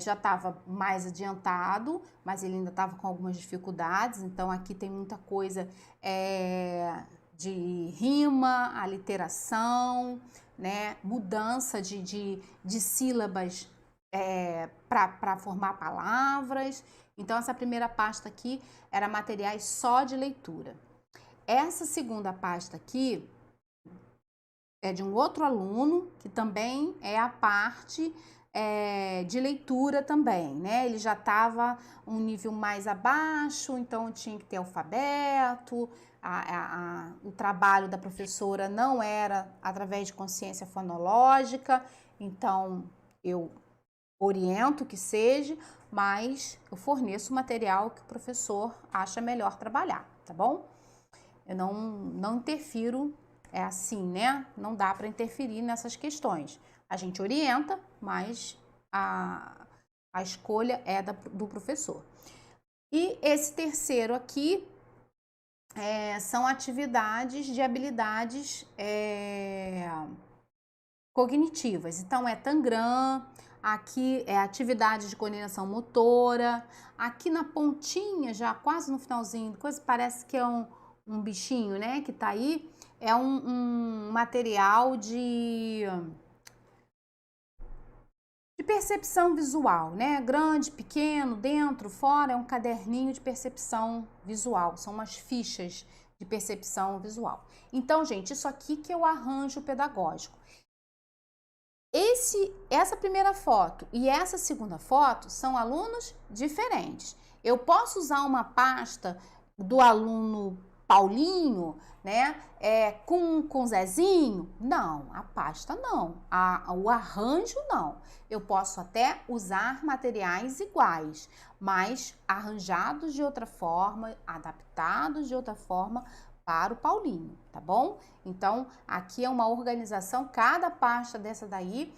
já estava mais adiantado, mas ele ainda estava com algumas dificuldades, então aqui tem muita coisa de rima, aliteração, né, mudança de sílabas para formar palavras. Então, essa primeira pasta aqui era materiais só de leitura. Essa segunda pasta aqui é de um outro aluno, que também é a parte de leitura também, né? Ele já estava um nível mais abaixo, então tinha que ter alfabeto, o trabalho da professora não era através de consciência fonológica, então eu oriento que seja, mas eu forneço o material que o professor acha melhor trabalhar, tá bom? Eu não interfiro, é assim, né? Não dá para interferir nessas questões. A gente orienta, mas a escolha é do professor. E esse terceiro aqui são atividades de habilidades cognitivas. Então, é Tangram, aqui é atividade de coordenação motora, aqui na pontinha, já quase no finalzinho, coisa parece que é um bichinho, né, que tá aí, é um material de percepção visual, né, grande, pequeno, dentro, fora, é um caderninho de percepção visual, são umas fichas de percepção visual. Então, gente, isso aqui que é o arranjo pedagógico. Essa primeira foto e essa segunda foto são alunos diferentes. Eu posso usar uma pasta do aluno Paulinho, né, com Zezinho? Não, a pasta não, o arranjo não. Eu posso até usar materiais iguais, mas arranjados de outra forma, adaptados de outra forma para o Paulinho, tá bom? Então, aqui é uma organização, cada pasta dessa daí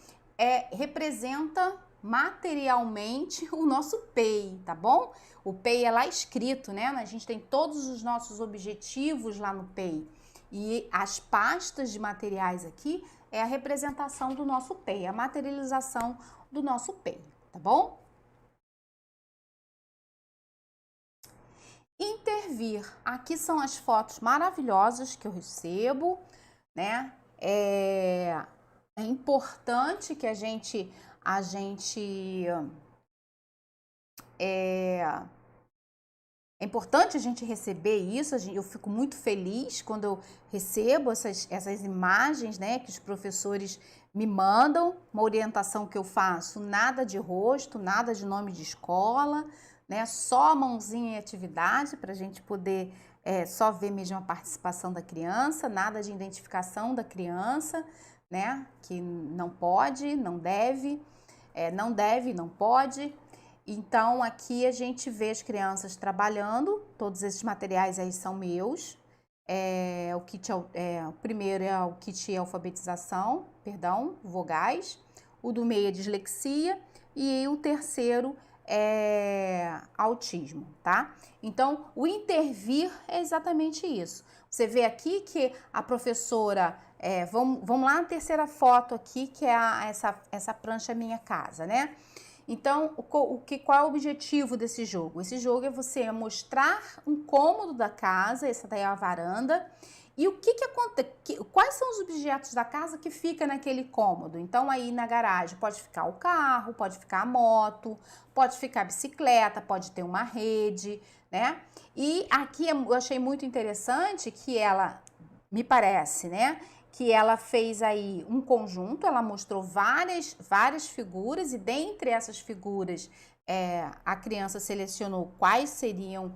representa materialmente o nosso PEI, tá bom? O PEI é lá escrito, né? A gente tem todos os nossos objetivos lá no PEI. E as pastas de materiais aqui é a representação do nosso PEI, a materialização do nosso PEI, tá bom? Intervir. Aqui são as fotos maravilhosas que eu recebo, né? É importante que é importante a gente receber isso, eu fico muito feliz quando eu recebo essas imagens, né, que os professores me mandam, uma orientação que eu faço, nada de rosto, nada de nome de escola, né, só a mãozinha em atividade para a gente poder só ver mesmo a participação da criança, nada de identificação da criança, né, que não pode, não deve, não pode. Então, aqui a gente vê as crianças trabalhando, todos esses materiais aí são meus. O primeiro é o kit de alfabetização, vogais. O do meio é dislexia e o terceiro é autismo, tá? Então, o intervir é exatamente isso. Você vê aqui que a professora, vamos lá na terceira foto aqui, que é essa prancha Minha Casa, né? Então, qual é o objetivo desse jogo? Esse jogo é você mostrar um cômodo da casa, essa daí é a varanda, e o que acontece, quais são os objetos da casa que fica naquele cômodo? Então, aí na garagem pode ficar o carro, pode ficar a moto, pode ficar a bicicleta, pode ter uma rede, né? E aqui eu achei muito interessante que ela, me parece, né, que ela fez aí um conjunto, ela mostrou várias figuras e dentre essas figuras a criança selecionou quais seriam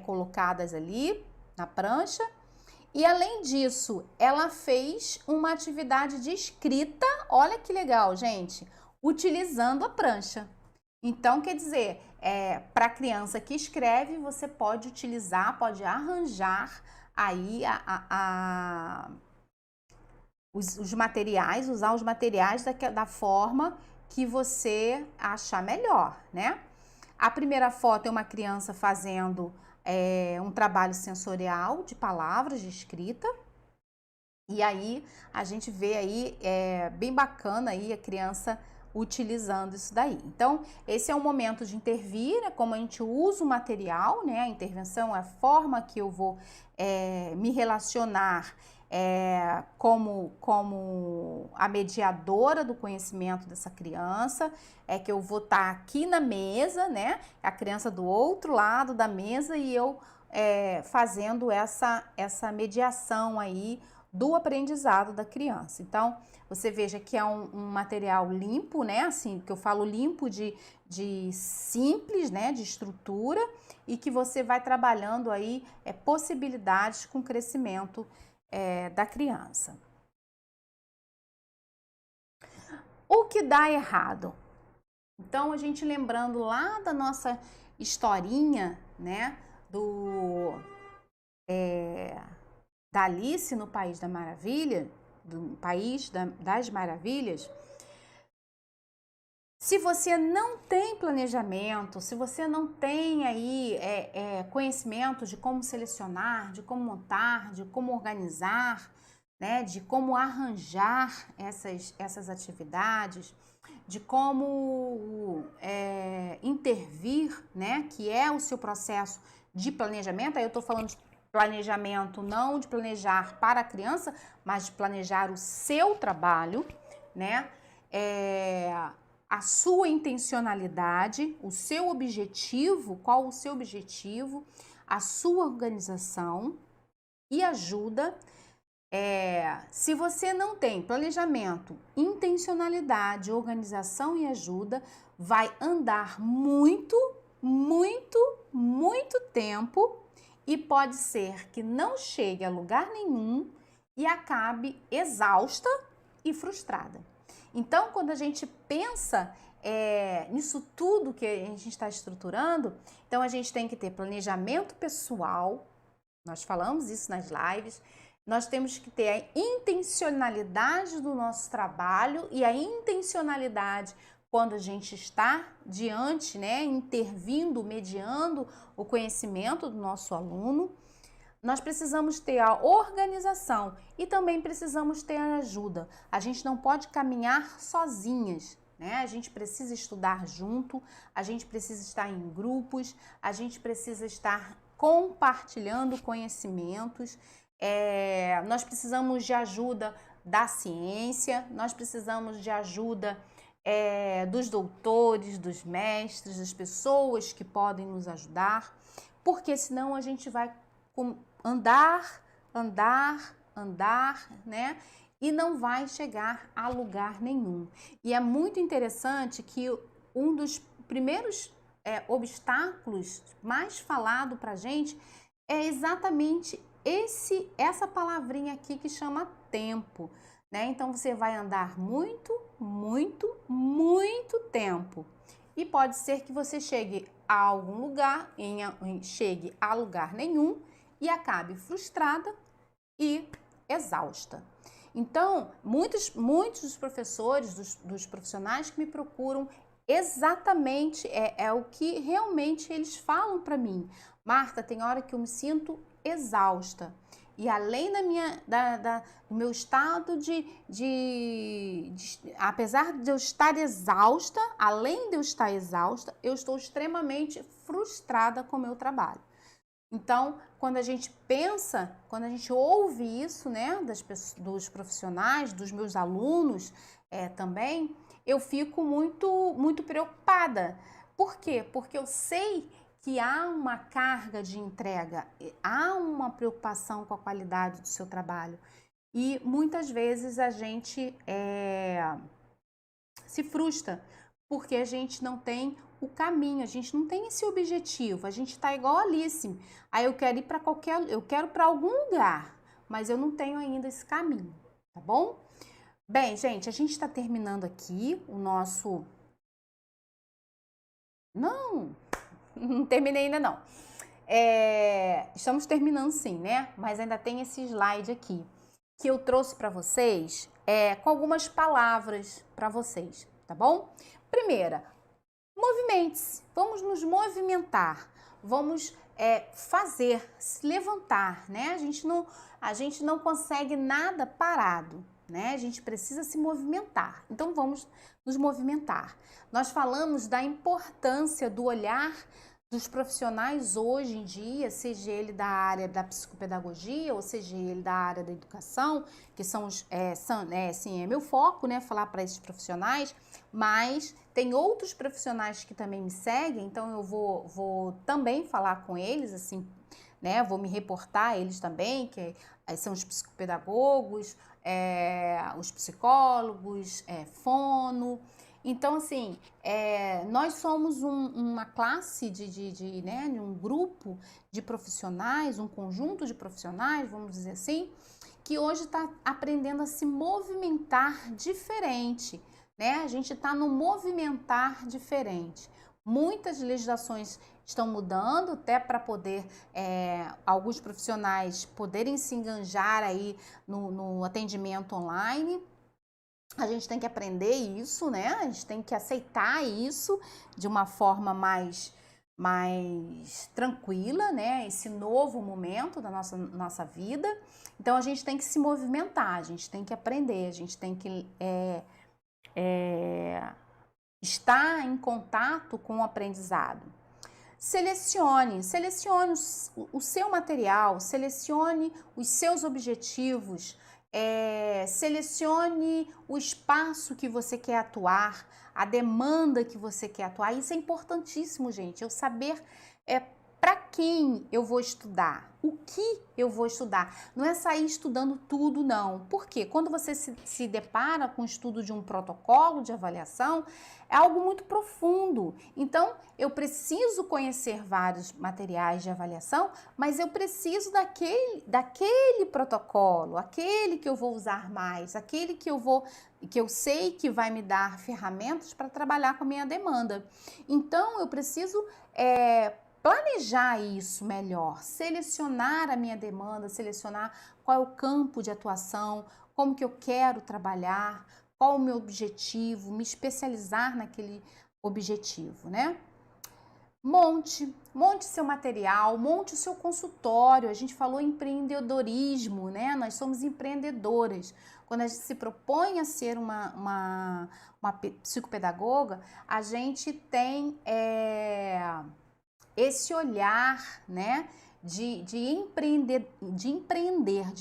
colocadas ali na prancha. E além disso, ela fez uma atividade de escrita, olha que legal, gente, utilizando a prancha. Então, quer dizer, para a criança que escreve, você pode utilizar, pode arranjar aí os materiais, usar os materiais da forma que você achar melhor, né? A primeira foto é uma criança fazendo um trabalho sensorial de palavras, de escrita. E aí a gente vê aí, bem bacana aí a criança utilizando isso daí. Então, esse é o momento de intervir, né? Como a gente usa o material, né? A intervenção é a forma que eu vou me relacionar como a mediadora do conhecimento dessa criança, que eu vou estar aqui na mesa, né? A criança do outro lado da mesa e eu fazendo essa mediação aí do aprendizado da criança. Então, você veja que é um material limpo, né? Assim, que eu falo limpo de simples, né? De estrutura, e que você vai trabalhando aí possibilidades com o crescimento da criança. O que dá errado? Então, a gente lembrando lá da nossa historinha, né? Da Alice no País da Maravilha, do País das Maravilhas. Se você não tem planejamento, se você não tem aí conhecimento de como selecionar, de como montar, de como organizar, né, de como arranjar essas atividades, de como intervir, né, que é o seu processo de planejamento. Aí eu estou falando de planejamento não de planejar para a criança, mas de planejar o seu trabalho, né? A sua intencionalidade, o seu objetivo, qual o seu objetivo, a sua organização e ajuda. Se você não tem planejamento, intencionalidade, organização e ajuda, vai andar muito, muito, muito tempo e pode ser que não chegue a lugar nenhum e acabe exausta e frustrada. Então, quando a gente pensa nisso tudo que a gente está estruturando, então a gente tem que ter planejamento pessoal, nós falamos isso nas lives, nós temos que ter a intencionalidade do nosso trabalho e a intencionalidade quando a gente está diante, né, intervindo, mediando o conhecimento do nosso aluno. Nós precisamos ter a organização e também precisamos ter a ajuda. A gente não pode caminhar sozinhas, né? A gente precisa estudar junto, a gente precisa estar em grupos, a gente precisa estar compartilhando conhecimentos. Nós precisamos de ajuda da ciência, nós precisamos de ajuda dos doutores, dos mestres, das pessoas que podem nos ajudar, porque senão a gente vai andar, né? E não vai chegar a lugar nenhum. E é muito interessante que um dos primeiros obstáculos mais falado pra gente é exatamente essa palavrinha aqui que chama tempo, né? Então você vai andar muito, muito, muito tempo. E pode ser que você chegue a algum lugar, chegue a lugar nenhum e acabe frustrada e exausta. Então, muitos dos professores, dos profissionais que me procuram, exatamente o que realmente eles falam para mim. Marta, tem hora que eu me sinto exausta. E além do meu estado apesar de eu estar exausta, além de eu estar exausta, eu estou extremamente frustrada com o meu trabalho. Então, quando a gente pensa, quando a gente ouve isso, né, dos profissionais, dos meus alunos também, eu fico muito, muito preocupada. Por quê? Porque eu sei que há uma carga de entrega, há uma preocupação com a qualidade do seu trabalho. E muitas vezes a gente se frustra, porque a gente não tem o caminho, a gente não tem esse objetivo, a gente está igual a Alice. Aí eu quero ir para eu quero para algum lugar, mas eu não tenho ainda esse caminho, tá bom? Bem, gente, a gente está terminando aqui o nosso... Não terminei ainda não. Estamos terminando sim, né? Mas ainda tem esse slide aqui que eu trouxe para vocês com algumas palavras para vocês, tá bom? Primeira, movimente-se, vamos nos movimentar, vamos fazer, se levantar, né? A gente não consegue nada parado, né? A gente precisa se movimentar. Então vamos nos movimentar. Nós falamos da importância do olhar dos profissionais hoje em dia, seja ele da área da psicopedagogia ou seja ele da área da educação, que são assim, é meu foco, né, falar para esses profissionais, mas tem outros profissionais que também me seguem, então eu vou também falar com eles, assim, né, vou me reportar a eles também, que são os psicopedagogos, os psicólogos, fono. Então, assim, nós somos uma classe né, um grupo de profissionais, um conjunto de profissionais, vamos dizer assim, que hoje está aprendendo a se movimentar diferente, né? A gente está no movimentar diferente. Muitas legislações estão mudando até para poder alguns profissionais poderem se enganjar aí no atendimento online. A gente tem que aprender isso, né? A gente tem que aceitar isso de uma forma mais tranquila, né? Esse novo momento da nossa vida. Então, a gente tem que se movimentar, a gente tem que aprender, a gente tem que estar em contato com o aprendizado. Selecione o seu material, selecione os seus objetivos, selecione o espaço que você quer atuar, a demanda que você quer atuar. Isso é importantíssimo, gente, eu saber para quem eu vou estudar, o que eu vou estudar. Não é sair estudando tudo, não. Por quê? Quando você se depara com o estudo de um protocolo de avaliação, é algo muito profundo. Então, eu preciso conhecer vários materiais de avaliação, mas eu preciso daquele protocolo, aquele que eu vou usar mais, aquele que eu sei que vai me dar ferramentas para trabalhar com a minha demanda. Então, eu preciso planejar isso melhor, selecionar a minha demanda, selecionar qual é o campo de atuação, como que eu quero trabalhar, qual o meu objetivo, me especializar naquele objetivo, né? Monte seu material, monte o seu consultório. A gente falou em empreendedorismo, né? Nós somos empreendedoras. Quando a gente se propõe a ser uma psicopedagoga, a gente tem esse olhar, né, de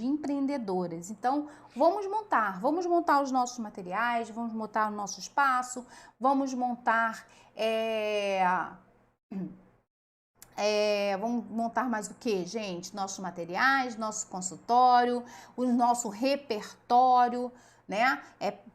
empreendedoras. Então, vamos montar os nossos materiais, vamos montar o nosso espaço, vamos montar vamos montar mais o que, gente? Nossos materiais, nosso consultório, o nosso repertório, né?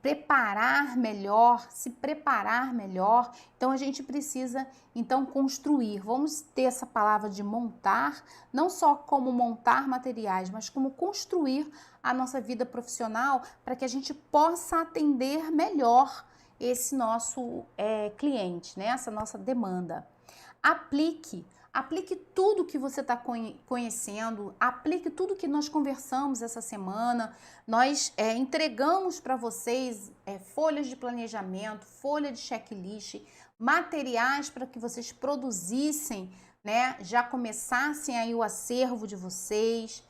Preparar melhor, se preparar melhor. Então, a gente precisa, então, construir. Vamos ter essa palavra de montar, não só como montar materiais, mas como construir a nossa vida profissional para que a gente possa atender melhor esse nosso cliente, né? Essa nossa demanda. Aplique tudo que você está conhecendo, aplique tudo que nós conversamos essa semana. Nós entregamos para vocês folhas de planejamento, folha de checklist, materiais para que vocês produzissem, né? Já começassem aí o acervo de vocês.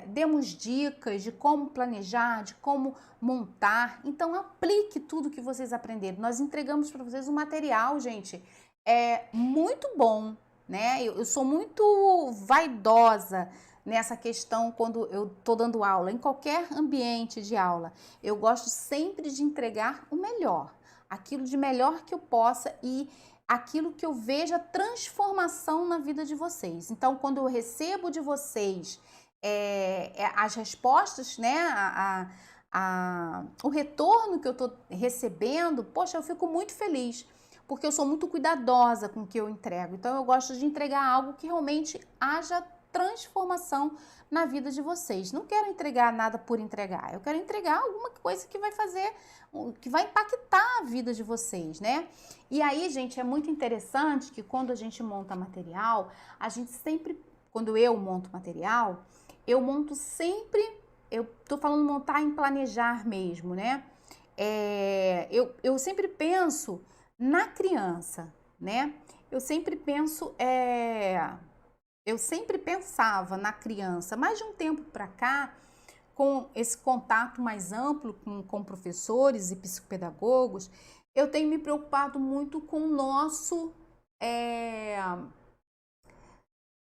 Demos dicas de como planejar, de como montar. Então, aplique tudo que vocês aprenderam. Nós entregamos para vocês um material, gente, muito bom, né? Eu sou muito vaidosa nessa questão quando eu tô dando aula, em qualquer ambiente de aula. Eu gosto sempre de entregar o melhor, aquilo de melhor que eu possa e aquilo que eu veja transformação na vida de vocês. Então, quando eu recebo de vocês as respostas, né? O retorno que eu tô recebendo, poxa, eu fico muito feliz, porque eu sou muito cuidadosa com o que eu entrego. Então, eu gosto de entregar algo que realmente haja transformação na vida de vocês. Não quero entregar nada por entregar. Eu quero entregar alguma coisa que vai fazer, que vai impactar a vida de vocês, né? E aí, gente, é muito interessante que quando a gente monta material, a gente sempre, quando eu monto material, eu monto sempre, eu tô falando montar em planejar mesmo, né? Eu sempre penso na criança, né? Eu sempre penso, eu sempre pensava na criança, mas de um tempo para cá, com esse contato mais amplo com professores e psicopedagogos, eu tenho me preocupado muito com o nosso,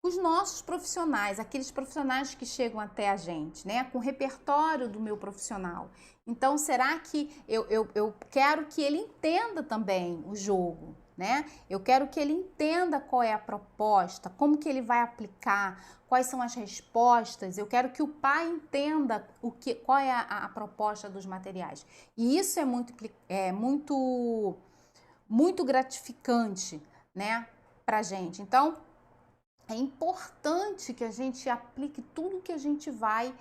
os nossos profissionais, aqueles profissionais que chegam até a gente, né? Com o repertório do meu profissional. Então, será que eu quero que ele entenda também o jogo, né? Eu quero que ele entenda qual é a proposta, como que ele vai aplicar, quais são as respostas. Eu quero que o pai entenda qual é a proposta dos materiais. E isso muito gratificante, né, pra gente. Então, é importante que a gente aplique tudo que a gente vai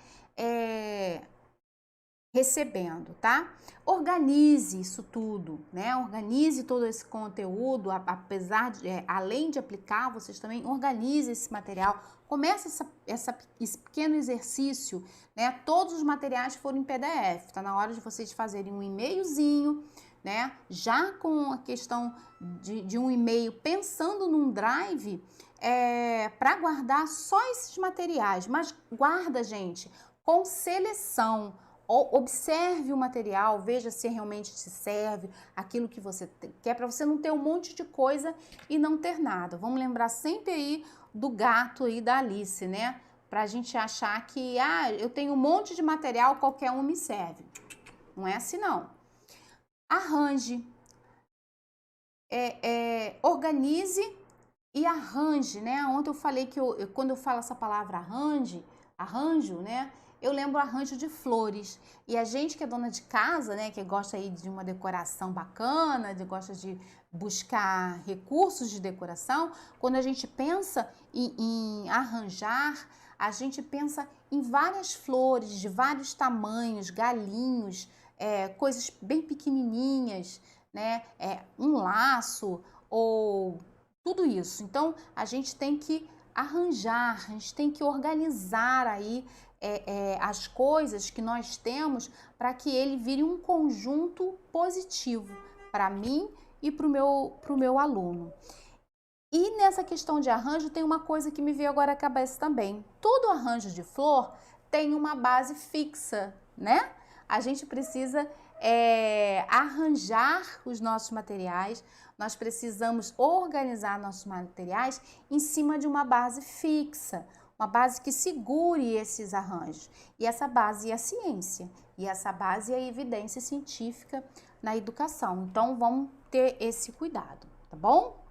recebendo, tá? Organize isso tudo, né? Organize todo esse conteúdo, apesar de, além de aplicar, vocês também organizem esse material. Comece esse pequeno exercício, né? Todos os materiais foram em PDF, tá na hora de vocês fazerem um e-mailzinho, né? Já com a questão de um e-mail pensando num drive, para guardar só esses materiais, mas guarda, gente, com seleção. Observe o material, veja se realmente te serve, aquilo que você quer, para você não ter um monte de coisa e não ter nada. Vamos lembrar sempre aí do gato aí da Alice, né? Pra gente achar que, eu tenho um monte de material, qualquer um me serve. Não é assim, não. Arranje, organize e arranje, né? Ontem eu falei que quando eu falo essa palavra arranjo, né? Eu lembro arranjo de flores. E a gente que é dona de casa, né, que gosta aí de uma decoração bacana, gosta de buscar recursos de decoração, quando a gente pensa em arranjar, a gente pensa em várias flores de vários tamanhos, galinhos, coisas bem pequenininhas, né, um laço ou tudo isso. Então, a gente tem que arranjar, a gente tem que organizar aí as coisas que nós temos para que ele vire um conjunto positivo para mim e para o meu aluno. E nessa questão de arranjo tem uma coisa que me veio agora à cabeça também. Todo arranjo de flor tem uma base fixa, né? A gente precisa arranjar os nossos materiais, nós precisamos organizar nossos materiais em cima de uma base fixa, uma base que segure esses arranjos. E essa base é a ciência, e essa base é a evidência científica na educação. Então, vamos ter esse cuidado, tá bom?